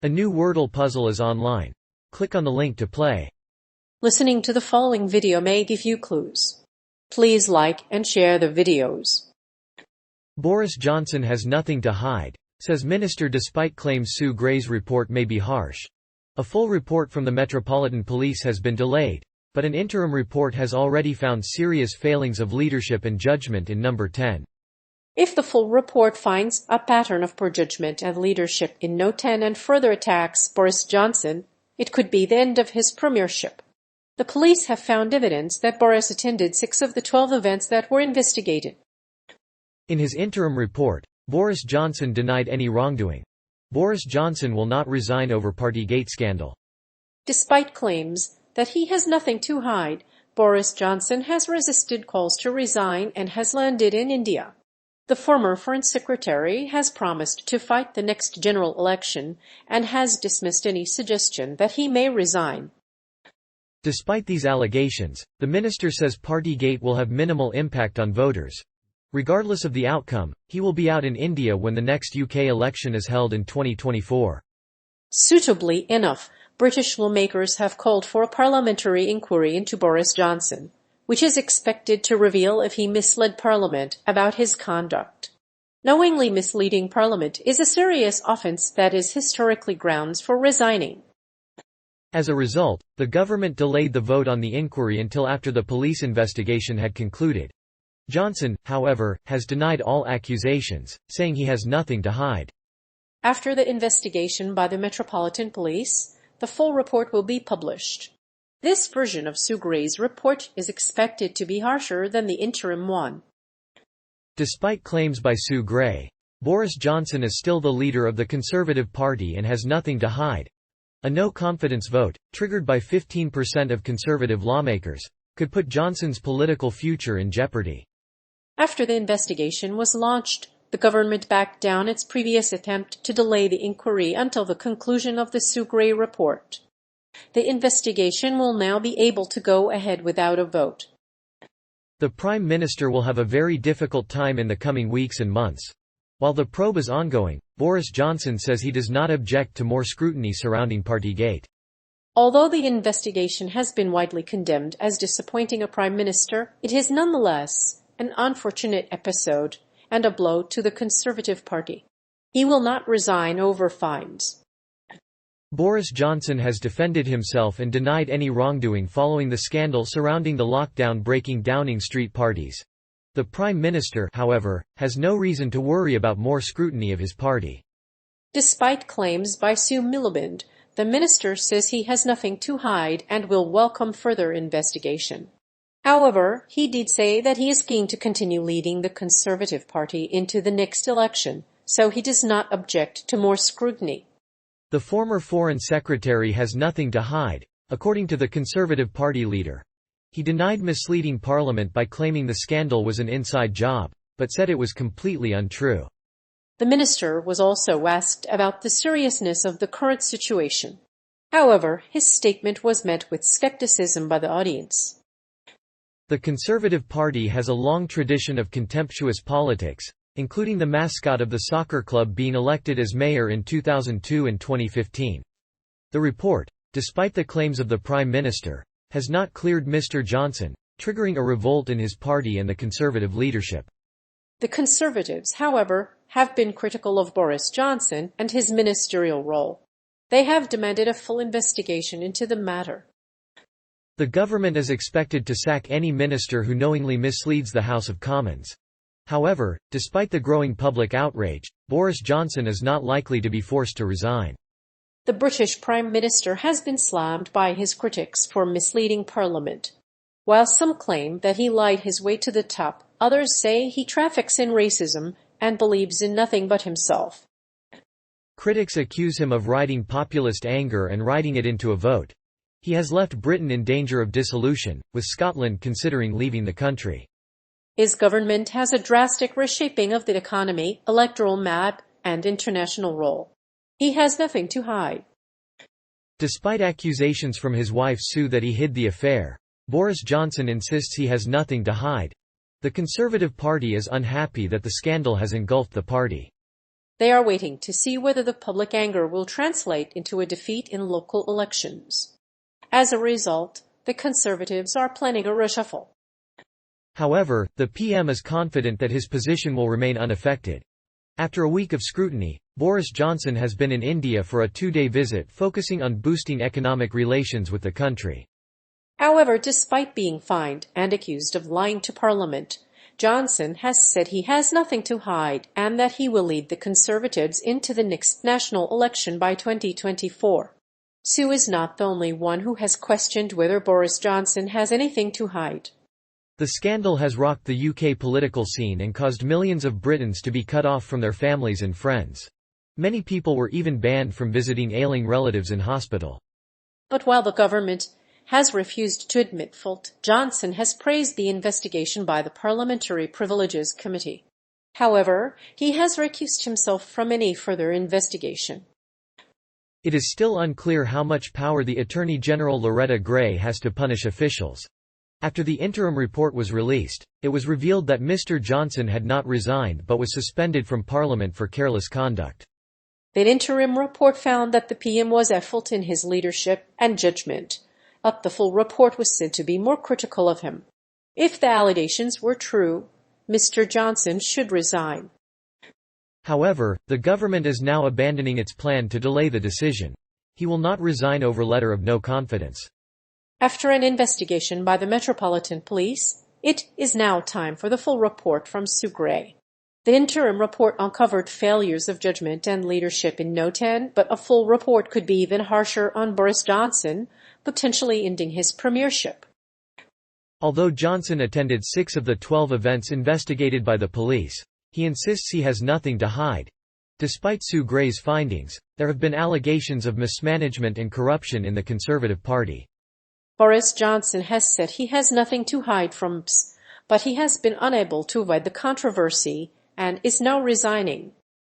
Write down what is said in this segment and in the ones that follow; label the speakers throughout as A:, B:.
A: A new Wordle puzzle is online. Click on the link to play.
B: Listening to the following video may give you clues. Please like and share the videos.
A: Boris Johnson has nothing to hide, says minister despite claims Sue Gray's report may be harsh. A full report from the Metropolitan Police has been delayed, but an interim report has already found serious failings of leadership and judgment in Number 10.
B: If the full report finds a pattern of poor judgment and leadership in No. 10 and further attacks Boris Johnson, it could be the end of his premiership. The police have found evidence that Boris attended 6 of the 12 events that were investigated.
A: In his interim report, Boris Johnson denied any wrongdoing. Boris Johnson will not resign over Partygate scandal.
B: Despite claims that he has nothing to hide, Boris Johnson has resisted calls to resign and has landed in India. The former Foreign Secretary has promised to fight the next general election and has dismissed any suggestion that he may resign.
A: Despite these allegations, the minister says Partygate will have minimal impact on voters. Regardless of the outcome, he will be out in India when the next UK election is held in 2024.
B: Suitably enough, British lawmakers have called for a parliamentary inquiry into Boris Johnson, which is expected to reveal if he misled Parliament about his conduct. Knowingly misleading Parliament is a serious offence that is historically grounds for resigning.
A: As a result, the government delayed the vote on the inquiry until after the police investigation had concluded. Johnson, however, has denied all accusations, saying he has nothing to hide.
B: After the investigation by the Metropolitan Police, the full report will be published. This version of Sue Gray's report is expected to be harsher than the interim one.
A: Despite claims by Sue Gray, Boris Johnson is still the leader of the Conservative Party and has nothing to hide. A no-confidence vote, triggered by 15% of Conservative lawmakers, could put Johnson's political future in jeopardy.
B: After the investigation was launched, the government backed down its previous attempt to delay the inquiry until the conclusion of the Sue Gray report. The investigation will now be able to go ahead without a vote.
A: The Prime Minister will have a very difficult time in the coming weeks and months. While the probe is ongoing, Boris Johnson says he does not object to more scrutiny surrounding Partygate.
B: Although the investigation has been widely condemned as disappointing a Prime Minister, it is nonetheless an unfortunate episode and a blow to the Conservative Party. He will not resign over fines.
A: Boris Johnson has defended himself and denied any wrongdoing following the scandal surrounding the lockdown-breaking Downing Street parties. The Prime Minister, however, has no reason to worry about more scrutiny of his party.
B: Despite claims by Sue Miliband, the minister says he has nothing to hide and will welcome further investigation. However, he did say that he is keen to continue leading the Conservative Party into the next election, so he does not object to more scrutiny.
A: The former Foreign Secretary has nothing to hide, according to the Conservative Party leader. He denied misleading Parliament by claiming the scandal was an inside job, but said it was completely untrue.
B: The minister was also asked about the seriousness of the current situation. However, his statement was met with skepticism by the audience.
A: The Conservative Party has a long tradition of contemptuous politics, including the mascot of the soccer club being elected as mayor in 2002 and 2015. The report, despite the claims of the Prime Minister, has not cleared Mr. Johnson, triggering a revolt in his party and the Conservative leadership.
B: The Conservatives, however, have been critical of Boris Johnson and his ministerial role. They have demanded a full investigation into the matter.
A: The government is expected to sack any minister who knowingly misleads the House of Commons. However, despite the growing public outrage, Boris Johnson is not likely to be forced to resign.
B: The British Prime Minister has been slammed by his critics for misleading Parliament. While some claim that he lied his way to the top, others say he traffics in racism and believes in nothing but himself.
A: Critics accuse him of riding populist anger and riding it into a vote. He has left Britain in danger of dissolution, with Scotland considering leaving the country.
B: His government has a drastic reshaping of the economy, electoral map, and international role. He has nothing to hide.
A: Despite accusations from his wife Sue that he hid the affair, Boris Johnson insists he has nothing to hide. The Conservative Party is unhappy that the scandal has engulfed the party.
B: They are waiting to see whether the public anger will translate into a defeat in local elections. As a result, the Conservatives are planning a reshuffle.
A: However, the PM is confident that his position will remain unaffected. After a week of scrutiny, Boris Johnson has been in India for a 2-day visit focusing on boosting economic relations with the country.
B: However, despite being fined and accused of lying to Parliament, Johnson has said he has nothing to hide and that he will lead the Conservatives into the next national election by 2024. Sue is not the only one who has questioned whether Boris Johnson has anything to hide.
A: The scandal has rocked the UK political scene and caused millions of Britons to be cut off from their families and friends. Many people were even banned from visiting ailing relatives in hospital.
B: But while the government has refused to admit fault, Johnson has praised the investigation by the Parliamentary Privileges Committee. However, he has recused himself from any further investigation.
A: It is still unclear how much power the Attorney General Loretta Gray has to punish officials. After the interim report was released, it was revealed that Mr. Johnson had not resigned but was suspended from Parliament for careless conduct.
B: The interim report found that the PM was at fault in his leadership and judgment, but the full report was said to be more critical of him. If the allegations were true, Mr. Johnson should resign.
A: However, the government is now abandoning its plan to delay the decision. He will not resign over letter of no confidence.
B: After an investigation by the Metropolitan Police, it is now time for the full report from Sue Gray. The interim report uncovered failures of judgment and leadership in No 10, but a full report could be even harsher on Boris Johnson, potentially ending his premiership.
A: Although Johnson attended 6 of the 12 events investigated by the police, he insists he has nothing to hide. Despite Sue Gray's findings, there have been allegations of mismanagement and corruption in the Conservative Party.
B: Boris Johnson has said he has nothing to hide from us, but he has been unable to avoid the controversy and is now resigning.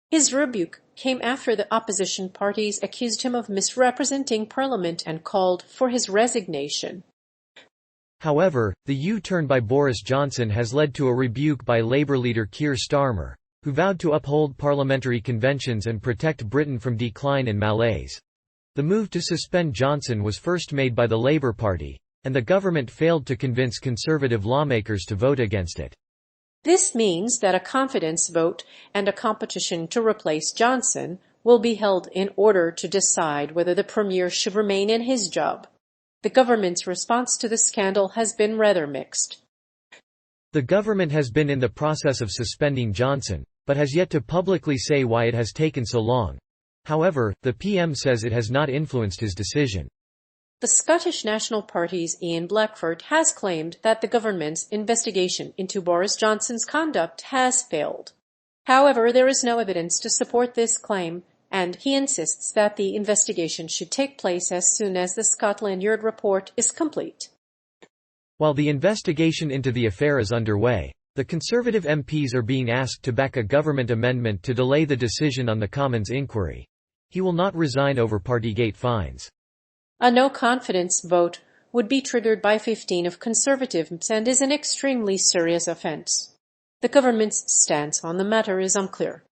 B: His rebuke came after the opposition parties accused him of misrepresenting Parliament and called for his resignation.
A: However, the U-turn by Boris Johnson has led to a rebuke by Labour leader Keir Starmer, who vowed to uphold parliamentary conventions and protect Britain from decline and malaise. The move to suspend Johnson was first made by the Labour Party, and the government failed to convince Conservative lawmakers to vote against it.
B: This means that a confidence vote and a competition to replace Johnson will be held in order to decide whether the Premier should remain in his job. The government's response to the scandal has been rather mixed.
A: The government has been in the process of suspending Johnson, but has yet to publicly say why it has taken so long. However, the PM says it has not influenced his decision.
B: The Scottish National Party's Ian Blackford has claimed that the government's investigation into Boris Johnson's conduct has failed. However, there is no evidence to support this claim, and he insists that the investigation should take place as soon as the Scotland Yard report is complete.
A: While the investigation into the affair is underway, the Conservative MPs are being asked to back a government amendment to delay the decision on the Commons inquiry. He will not resign over Partygate fines.
B: A no-confidence vote would be triggered by 15 of Conservatives and is an extremely serious offence. The government's stance on the matter is unclear.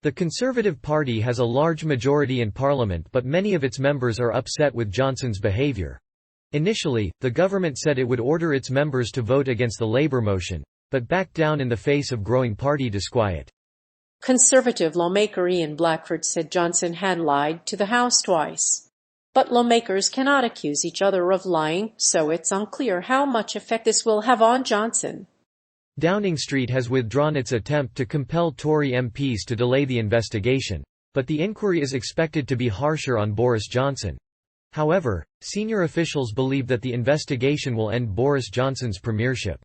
A: The Conservative Party has a large majority in Parliament, but many of its members are upset with Johnson's behaviour. Initially, the government said it would order its members to vote against the Labour motion, but backed down in the face of growing party disquiet.
B: Conservative lawmaker Ian Blackford said Johnson had lied to the House twice. But lawmakers cannot accuse each other of lying, so it's unclear how much effect this will have on Johnson.
A: Downing Street has withdrawn its attempt to compel Tory MPs to delay the investigation, but the inquiry is expected to be harsher on Boris Johnson. However, senior officials believe that the investigation will end Boris Johnson's premiership.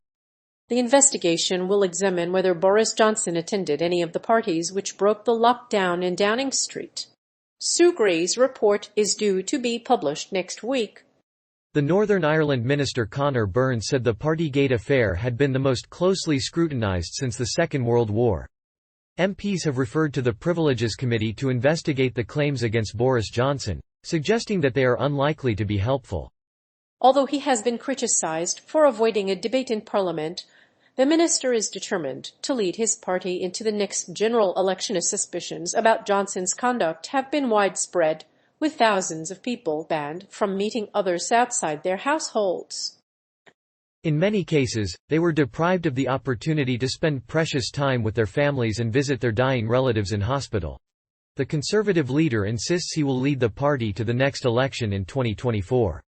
B: The investigation will examine whether Boris Johnson attended any of the parties which broke the lockdown in Downing Street. Sue Gray's report is due to be published next week.
A: The Northern Ireland Minister Conor Byrne said the Partygate affair had been the most closely scrutinised since the Second World War. MPs have referred to the Privileges Committee to investigate the claims against Boris Johnson, suggesting that they are unlikely to be helpful.
B: Although he has been criticised for avoiding a debate in Parliament, The minister is determined to lead his party into the next general election as suspicions about Johnson's conduct have been widespread, with thousands of people banned from meeting others outside their households.
A: In many cases, they were deprived of the opportunity to spend precious time with their families and visit their dying relatives in hospital. The Conservative leader insists he will lead the party to the next election in 2024.